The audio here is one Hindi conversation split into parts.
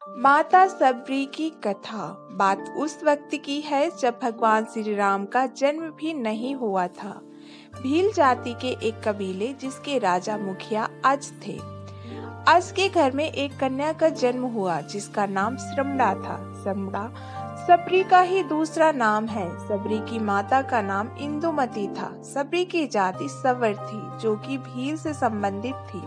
माता सबरी की कथा। बात उस वक्त की है जब भगवान श्री राम का जन्म भी नहीं हुआ था। भील जाति के एक कबीले जिसके राजा मुखिया अज थे। अज के घर में एक कन्या का जन्म हुआ जिसका नाम श्रमड़ा था। श्रमड़ा सबरी का ही दूसरा नाम है। सबरी की माता का नाम इंदुमती था। सबरी की जाति सवर थी जो कि भील से संबंधित थी।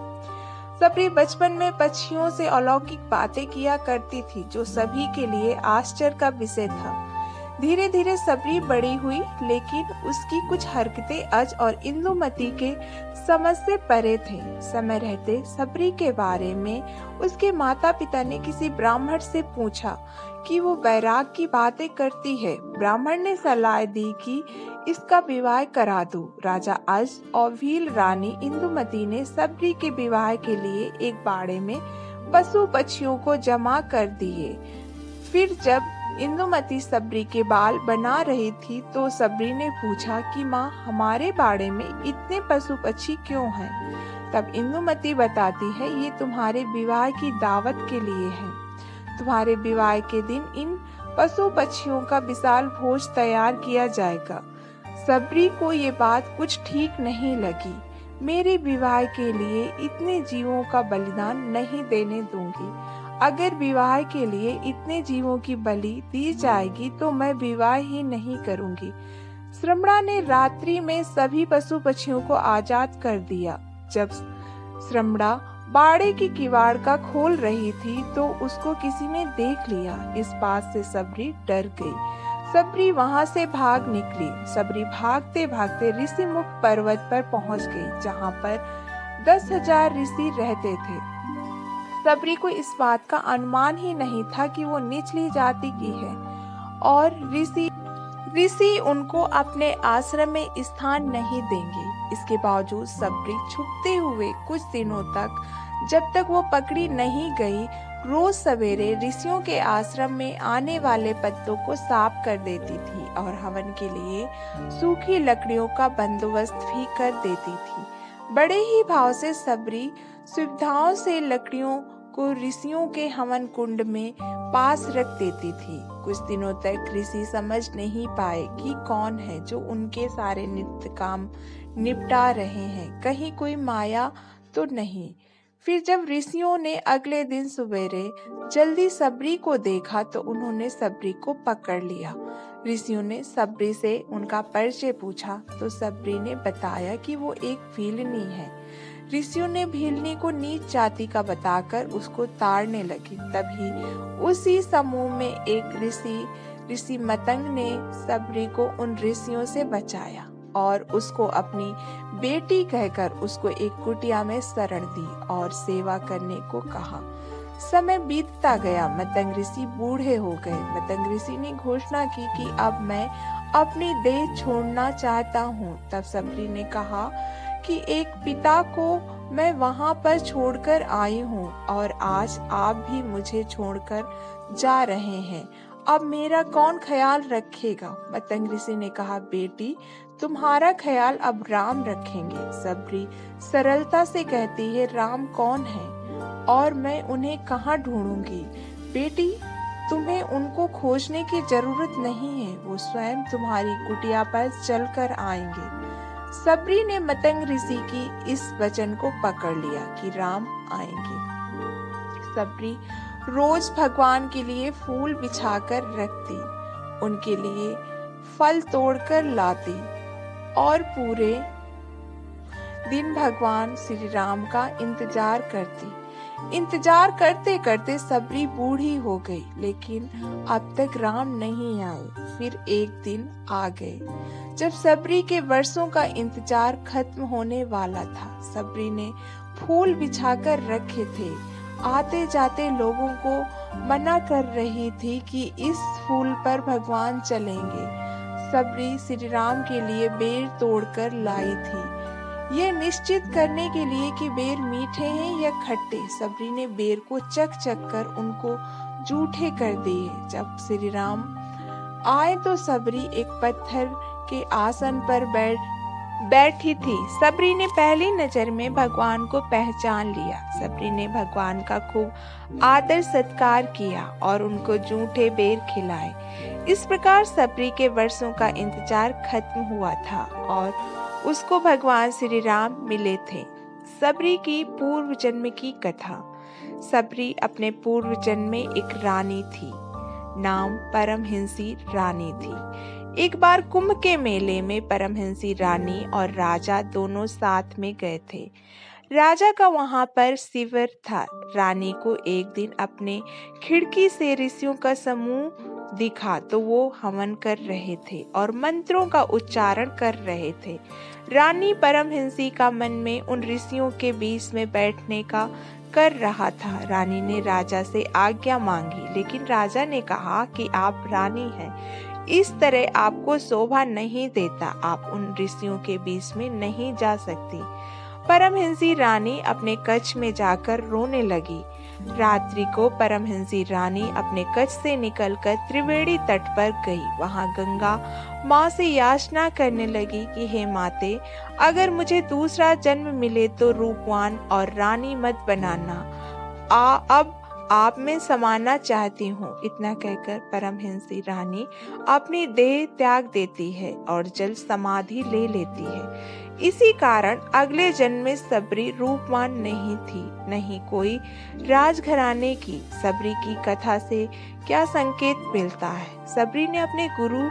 सबरी बचपन में पक्षियों से अलौकिक बातें किया करती थी जो सभी के लिए आश्चर्य का विषय था। धीरे धीरे सबरी बड़ी हुई लेकिन उसकी कुछ हरकतें अज और इंदुमती के समझ से परे थे। समय रहते सबरी के बारे में उसके माता पिता ने किसी ब्राह्मण से पूछा कि वो वैराग की बातें करती है। ब्राह्मण ने सलाह दी कि इसका विवाह करा दो। राजा अज और भील रानी इंदुमती ने सबरी के विवाह के लिए एक बाड़े में पशु पक्षियों को जमा कर दिए। फिर जब इंदुमती सबरी के बाल बना रही थी तो सबरी ने पूछा कि माँ, हमारे बाड़े में इतने पशु पक्षी क्यों हैं? तब इंदुमती बताती है, ये तुम्हारे विवाह की दावत के लिए है। तुम्हारे विवाह के दिन इन पशु पक्षियों का विशाल भोज तैयार किया जाएगा। सबरी को ये बात कुछ ठीक नहीं लगी। मेरे विवाह के लिए इतने जीवों का बलिदान नहीं देने दूंगी। अगर विवाह के लिए इतने जीवों की बलि दी जाएगी तो मैं विवाह ही नहीं करूंगी। श्रमड़ा ने रात्रि में सभी पशु पक्षियों को आजाद कर दिया। जब श्रमड़ा बाड़े की किवाड़ का खोल रही थी तो उसको किसी ने देख लिया। इस बात से सबरी डर गई। सबरी वहां से भाग निकली। सबरी भागते भागते ऋषिमुख पर्वत पर पहुंच गई जहां पर 10,000 ऋषि रहते थे। सबरी को इस बात का अनुमान ही नहीं था कि वो निचली जाति की है और ऋषि उनको अपने आश्रम में स्थान नहीं देंगे। इसके बावजूद सबरी छुपते हुए कुछ दिनों तक, जब तक वो पकड़ी नहीं गई, रोज सवेरे ऋषियों के आश्रम में आने वाले पत्तों को साफ कर देती थी और हवन के लिए सूखी लकड़ियों का बंदोबस्त भी कर देती थी। बड़े ही भाव से सबरी सुविधाओं से लकड़ियों को ऋषियों के हवन कुंड में पास रख देती थी। कुछ दिनों तक ऋषि समझ नहीं पाए कि कौन है जो उनके सारे नित्य काम निपटा रहे हैं, कहीं कोई माया तो नहीं। फिर जब ऋषियों ने अगले दिन सवेरे जल्दी सबरी को देखा तो उन्होंने सबरी को पकड़ लिया। ऋषियों ने सबरी से उनका परिचय पूछा तो सबरी ने बताया कि वो एक भीलनी है। ऋषियों ने भीलनी को नीच जाति का बताकर उसको ताड़ने लगे। तभी उसी समूह में एक ऋषि मतंग ने सबरी को उन ऋषियों से बचाया और उसको अपनी बेटी कहकर उसको एक कुटिया में शरण दी और सेवा करने को कहा। समय बीतता गया। मतंग ऋषि बूढ़े हो गए। मतंग ऋषि ने घोषणा की कि अब मैं अपनी देह छोड़ना चाहता हूँ। तब सबरी ने कहा कि एक पिता को मैं वहां पर छोड़कर आई हूँ और आज आप भी मुझे छोड़कर जा रहे हैं। अब मेरा कौन ख्याल रखेगा? मतंग ऋषि ने कहा, बेटी, तुम्हारा ख्याल अब राम रखेंगे। सबरी सरलता से कहती है, राम कौन है और मैं उन्हें कहाँ ढूंढूंगी? बेटी, तुम्हें उनको खोजने की जरूरत नहीं है, वो स्वयं तुम्हारी कुटिया पर चलकर आएंगे। सबरी ने मतंग ऋषि की इस वचन को पकड़ लिया कि राम आएंगे। सबरी रोज भगवान के लिए फूल बिछाकर रखती, उनके लिए फल तोड़कर लाती और पूरे दिन भगवान श्री राम का इंतजार करती। इंतजार करते करते सबरी बूढ़ी हो गई लेकिन अब तक राम नहीं आए। फिर एक दिन आ गए जब सबरी के वर्षों का इंतजार खत्म होने वाला था। सबरी ने फूल बिछाकर रखे थे। आते जाते लोगों को मना कर रही थी कि इस फूल पर भगवान चलेंगे। सबरी श्री राम के लिए बेर तोड़कर लाई थी, ये निश्चित करने के लिए कि बेर मीठे हैं या खट्टे। सबरी ने बेर को चख चख कर उनको जूठे कर दिए। जब श्री राम आए तो सबरी एक पत्थर के आसन पर बैठी थी। सबरी ने पहली नजर में भगवान को पहचान लिया। सबरी ने भगवान का खूब आदर सत्कार किया और उनको जूठे बेर खिलाए। इस प्रकार सबरी के वर्षों का इंतजार खत्म हुआ था और उसको भगवान श्री राम मिले थे। सबरी की पूर्व जन्म की कथा। सबरी अपने पूर्व जन्म में एक रानी थी। नाम परमहंसी रानी थी। एक बार कुंभ के मेले में परमहंसी रानी और राजा दोनों साथ में गए थे। राजा का वहां पर शिविर था। रानी को एक दिन अपने खिड़की से ऋषियों का समूह दिखा तो वो हवन कर रहे थे और मंत्रों का उच्चारण कर रहे थे। रानी परमहंसी का मन में उन ऋषियों के बीच में बैठने का कर रहा था। रानी ने राजा से आज्ञा मांगी, लेकिन राजा ने कहा कि आप रानी हैं, इस तरह आपको शोभा नहीं देता, आप उन ऋषियों के बीच में नहीं जा सकती। परमहंसी रानी अपने कक्ष में जाकर रोने लगी। रात्रि को परमहंसी रानी अपने कक्ष से निकलकर त्रिवेणी तट पर गई। वहां गंगा माँ से याचना करने लगी कि हे माते, अगर मुझे दूसरा जन्म मिले तो रूपवान और रानी मत बनाना। अब आप में समाना चाहती हूँ। इतना कहकर परमहंसी रानी अपनी देह त्याग देती है और जल समाधि ले लेती है। इसी कारण अगले जन्म में सबरी रूपवान नहीं थी, नहीं कोई राजघराने की। सबरी की कथा से क्या संकेत मिलता है? सबरी ने अपने गुरु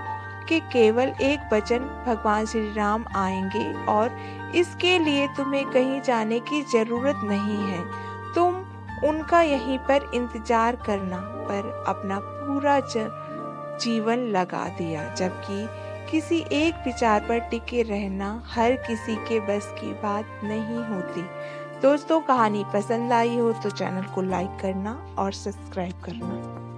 के केवल एक वचन, भगवान श्री राम आएंगे और इसके लिए तुम्हें कहीं जाने की जरूरत नहीं है, तुम उनका यहीं पर इंतजार करना, पर अपना पूरा जीवन लगा दिया। जबकि किसी एक विचार पर टिके रहना हर किसी के बस की बात नहीं होती। दोस्तों, कहानी पसंद आई हो तो चैनल को लाइक करना और सब्सक्राइब करना।